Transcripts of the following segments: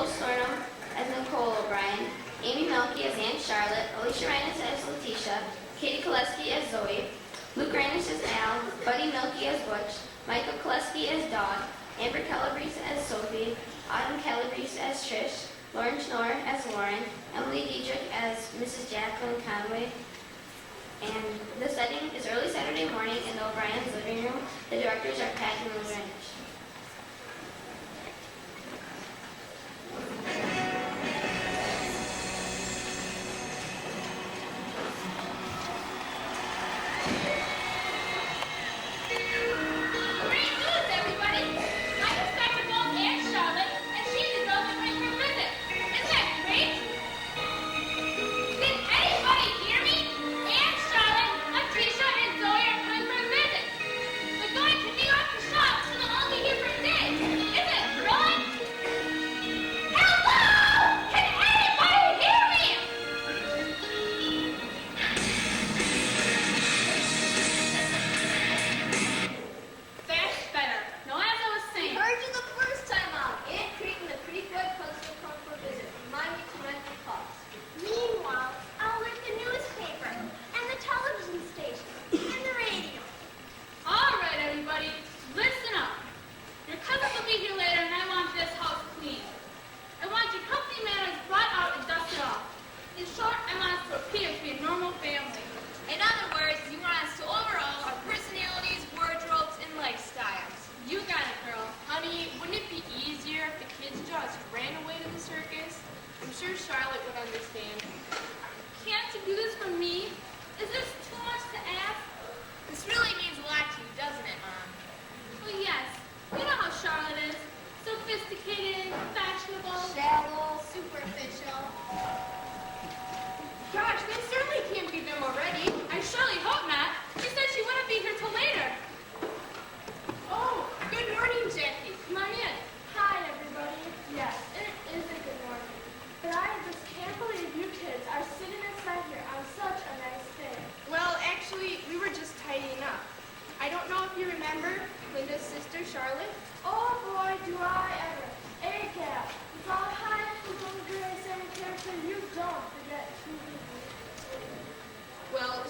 Stornham as Nicole O'Brien, Amy Melky as Aunt Charlotte, Alicia Reines as Letitia, Katie Koleski as Zoe, Luke Reines as Al, Buddy Milky as Butch, Michael Koleski as Dawn, Amber Calabrese as Sophie, Autumn Calabrese as Trish, Lauren Schnorr as Lauren, Emily Diedrich as Mrs. Jacqueline Conway, and the setting is early Saturday morning in the O'Brien's living room. The directors are Pat and Lou Renich.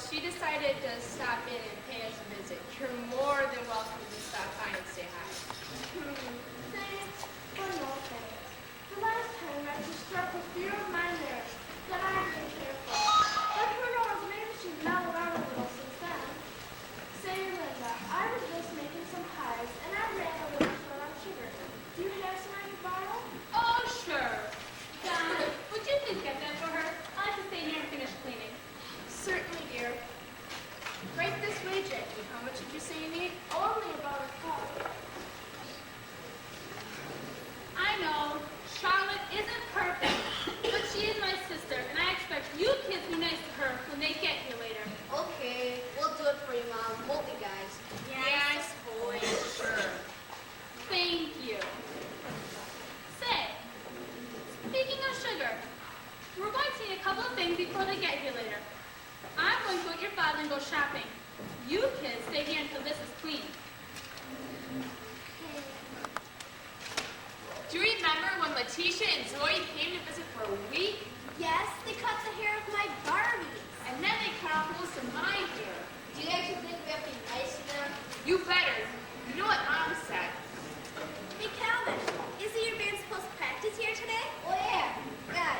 She decided to stop in and pay us a visit. You're more than welcome to stop by and say hi. Thanks, but no thanks. The last time I just struck a few of my nerves that I didn't care for. But who knows, maybe she's mellowed out a little since then. Say, Linda, I was just making some pies, and I ran a little short on sugar. Do you have some I can borrow? Oh, sure. Don, would you please get that for her? I'll have to stay here and finish cleaning. Certainly, dear. Right this way, Jackie. How much did you say you need? Only about a cup. I know, Charlotte isn't perfect, but she is my sister, and I expect you kids to be nice to her when they get here later. Okay, we'll do it for you, Mom. Won't we, guys? Yes, boy, sure. Thank you. Say, speaking of sugar, we're going to need a couple of things before they get here later. I'm going to go with your father and go shopping. You kids stay here until this is clean. Do you remember when Letitia and Zoe came to visit for a week? Yes, they cut the hair of my Barbies. And then they cut off most of my hair. Do you actually think we have to be nice to them? You better. You know what Mom said. Hey, Calvin, isn't your band supposed to practice here today? Oh, yeah. God,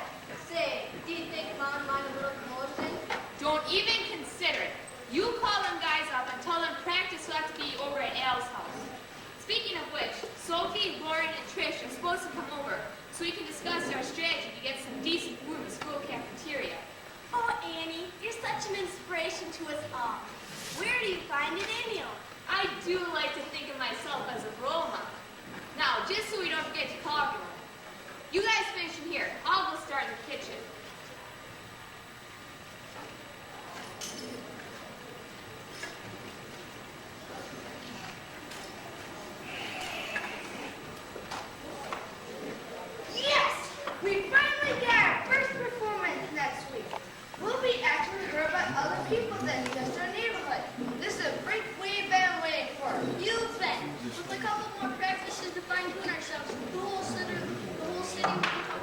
say, do you think Mom wanted a little promotion? Don't even consider it. You call them guys up and tell them practice will have to be over at Al's house. Speaking of which, Sophie, Lauren, and Trish are supposed to come over so we can discuss our strategy to get some decent food in the school cafeteria. Oh, Annie, you're such an inspiration to us all. Where do you find it in you? I do like to think of myself as a role model. Now, just so we don't forget to call everyone, you guys finish in here. I'll go start in the kitchen. Yes! We finally get our first performance next week. We'll be actually heard by other people than just our neighborhood. This is a break we've been waiting for. You bet. With a couple more practices to fine-tune ourselves, the whole city will be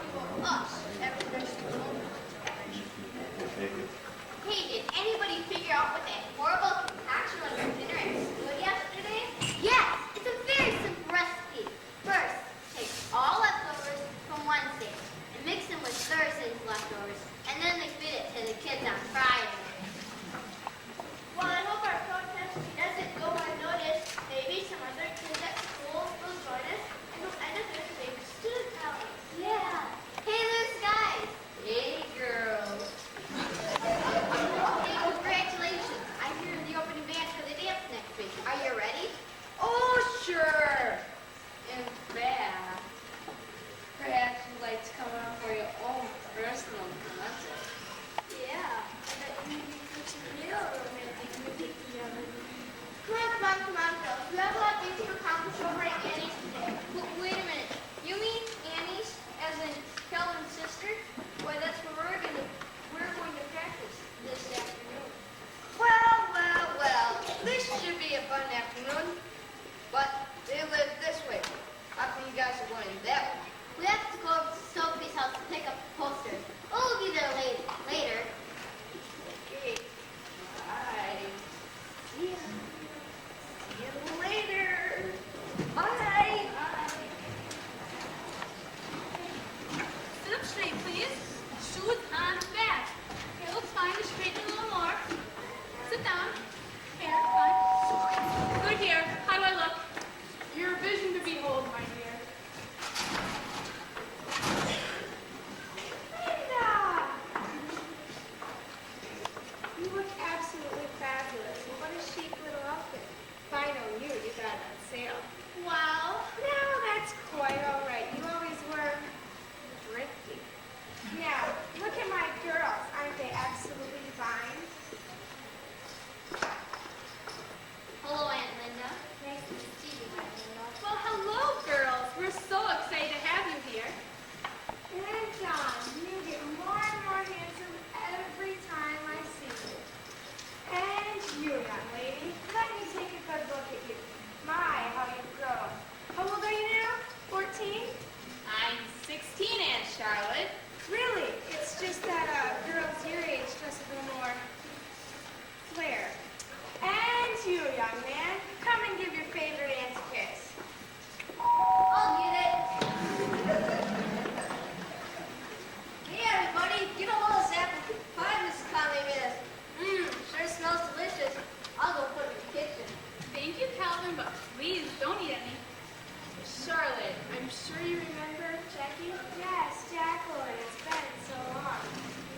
Sure you remember, Jackie? Yes, Jacqueline. It's been so long.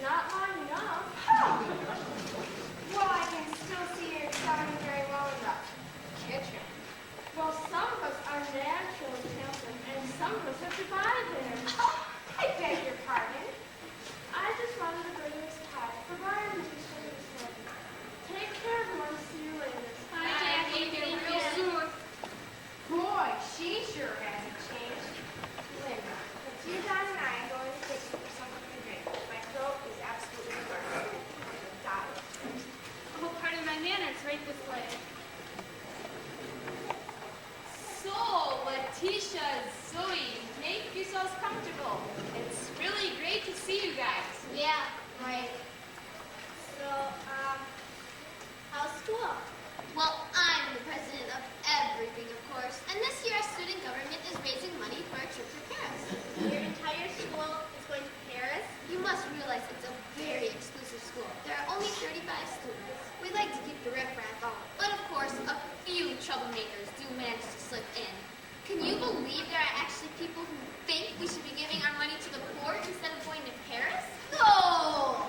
Not long enough. Well, I can still see you sounding very well in the kitchen. Well, some of us are naturally talented, and some of us have to buy there. I beg your pardon. I just wanted to bring this pie for Brian to do some this morning. Take care, everyone. See you later. Hi, Jackie. Get real soon. Boy, she sure hasn't changed. Linda, it's you, Don, and I are going to the kitchen for something to drink. My throat is absolutely burning. Die. Oh, pardon my manners, right this way. So, Letitia, Zoe, make yourselves comfortable. It's really great to see you guys. Yeah, right. So, how's school? Well, I'm the president of everything, of course. And this year, our student government is raising money for a trip to Paris. Your entire school is going to Paris? You must realize it's a very exclusive school. There are only 35 students. We like to keep the riffraff out. But of course, a few troublemakers do manage to slip in. Can you believe there are actually people who think we should be giving our money to the poor instead of going to Paris? No!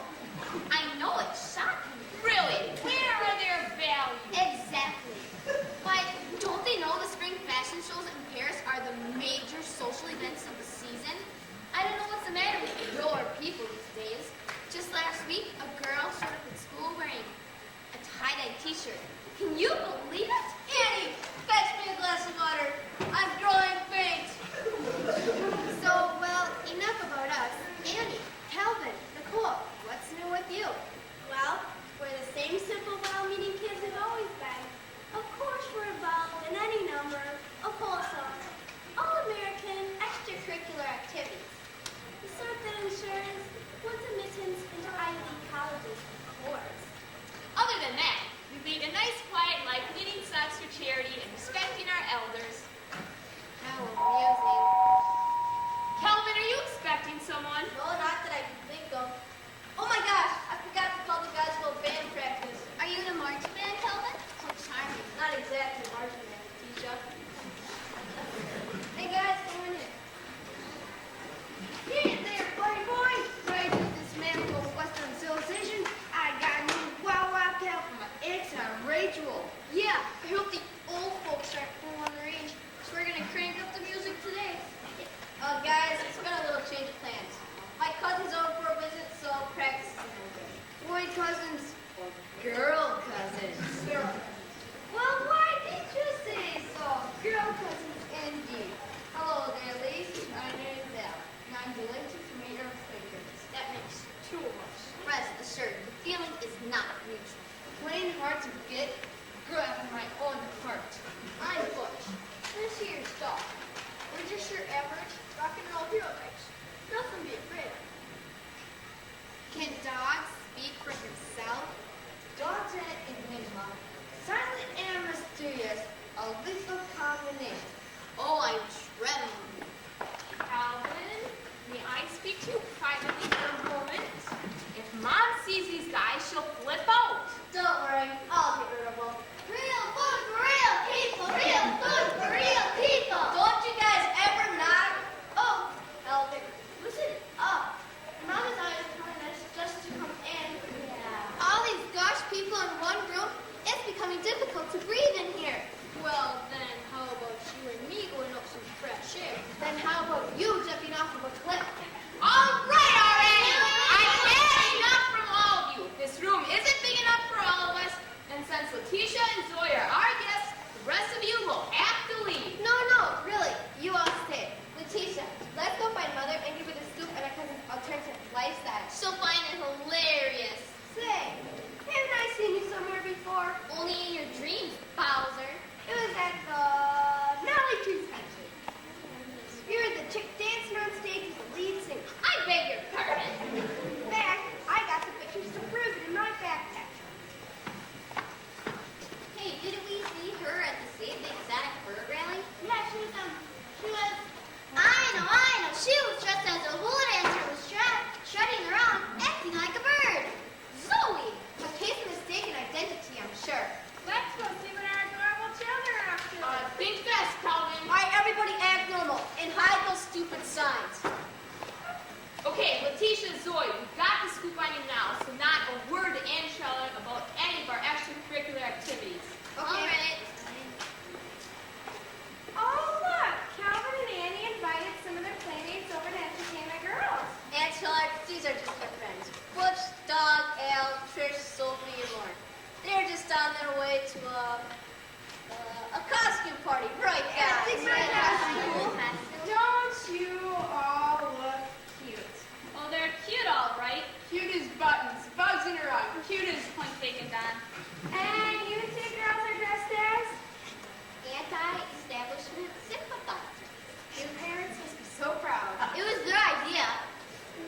I know it's shocking. Really? Where are their values? Exactly. But don't they know the spring fashion shows in Paris are the major social events of the season? I don't know what's the matter with your people these days. Just last week, a girl showed up at school wearing a tie-dye t-shirt. Can you believe it? Annie, fetch me a glass of water. I'm growing faint. So, well, enough about us. Annie, Calvin, Nicole, what's new with you? Well, we're the same simple, well-meaning kids we've always been. Of course, we're involved in any number of wholesome, all-American extracurricular activities. The sort that ensures one's admittance into Ivy League colleges, of course. Other than that, we lead a nice, quiet life, knitting socks for charity and respecting our elders. How amusing. Kelvin, are you expecting someone? No, not that I can think of. Oh my gosh, I forgot to call the guys for band practice. Are you in a marching band, Calvin? How charming. Not exactly marching band, Tisha. Hey guys, come in here. Hey there, buddy boy. Ready to dismantle Western civilization? I got a new wow cow for my ex and Rachel. Yeah, I hope the old folks aren't full on the range, so we're gonna crank up the music today. Guys, it's been a little change of plans. My cousin's over for a visit, so practice is in order. Boy cousins or girl cousins? Girl. Well, why did you say so? Girl cousins indeed. Hello there, ladies. My name is Al, and I'm delighted to meet your acquaintance. That makes two of us. Rest assured, the feeling is not mutual. Plain hard to get, grew after my own heart. I'm Butch. This here's Dog. We're just your average rock and roll hero types. Nothing to be afraid of. Can dogs speak for himself? signs. Okay, Letitia, Zoe, we've got the scoop on you now, so not a word to Ann Charlotte about any of our extracurricular activities. All right. Oh, look! Calvin and Annie invited some of their playmates over to entertain the girls. Aunt Charlotte, these are just my friends. Butch, Doug, Al, Trish, Sophie, and Lauren. They're just on their way to a costume party, right, guys? Don't you all look cute? Oh, they're cute, all right. Cute as buttons, bugs in her eye. Cute as point taken, Don. And you two girls are dressed as? Anti-establishment sympathizers. Your parents must be so proud. It was their idea.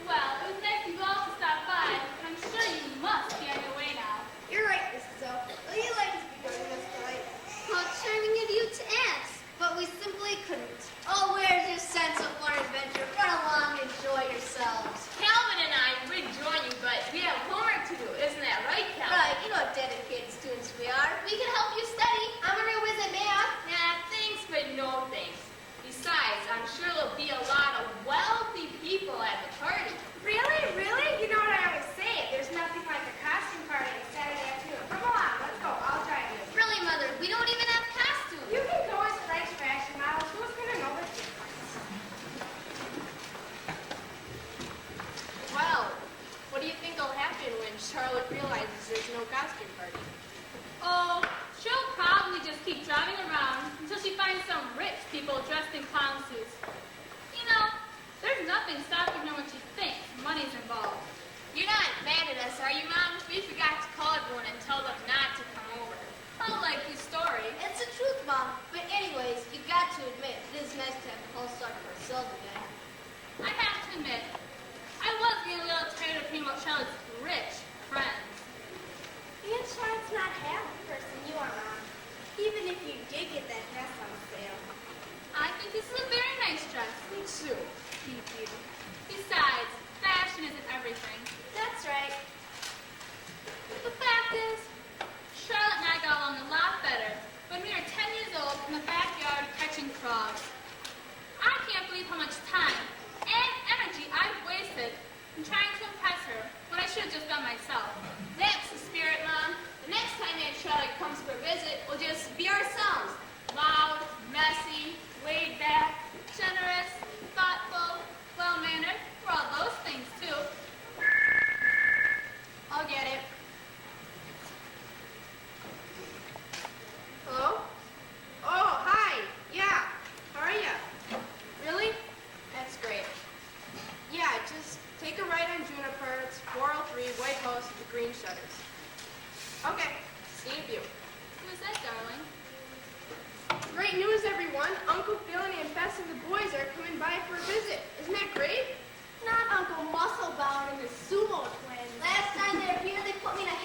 Well, it was nice of you all to stop by, but I'm sure you must be on your way now. You're right, Mrs. O. Well, you like to be going this tonight. Well, turning into you to ants, but we simply couldn't. Oh, where's your sense of fun adventure? Run along and enjoy yourselves. Calvin and I would join you, but we have homework to do. Isn't that right, Calvin? Right, you know what dedicated students we are. We can help you study. I'm a real whiz at math. Nah, thanks, but no thanks. Besides, I'm sure there'll be a lot of wealthy people at the party. Really? Really? You know what I always say. There's nothing like a costume party on Saturday afternoon. Come along, let's go. I'll drive you. Really, Mother, we don't even have costumes. You can go as French fashion models. Who's going to know the difference? Well, what do you think will happen when Charlotte realizes there's no costume party? Oh, she'll probably just keep driving around until she finds some rich people dressed in clown suits. You know, there's nothing stopping her when she thinks money's involved. You're not mad at us, are you, Mom? We forgot to call everyone and tell them not to come over. I like your story. It's the truth, Mom. But anyways, you got to admit, it is nice to have a whole start for ourselves again. I have to admit, I was getting a little tired of hearing about Charlotte's rich friends. Aunt Charlotte's not half the person you are, Mom. Even if you did get that dress on sale. I think this is a very nice dress. Me too. Thank you. Besides, fashion isn't everything. That's right. The fact is, Charlotte and I got along a lot better when we were 10 years old in the backyard catching frogs. I can't believe how much time and energy I've wasted in trying to impress her when I should have just done myself. That's the spirit, Mom. The next time Aunt Charlotte comes for a visit, we'll just be ourselves. Loud, messy, Laid back, generous, thoughtful, well-mannered. We're all those things, too. I'll get it. Hello? Oh, hi. Yeah. How are ya? Really? That's great. Yeah, just take a right on Juniper. It's 403 White House with the green shutters. Okay. See you in a few. Who is that, darling? Great news, everyone. Uncle Phil and Aunt Bess and the boys are coming by for a visit. Isn't that great? Not Uncle Musclebound and the sumo twins. Last time they were here, they put me in a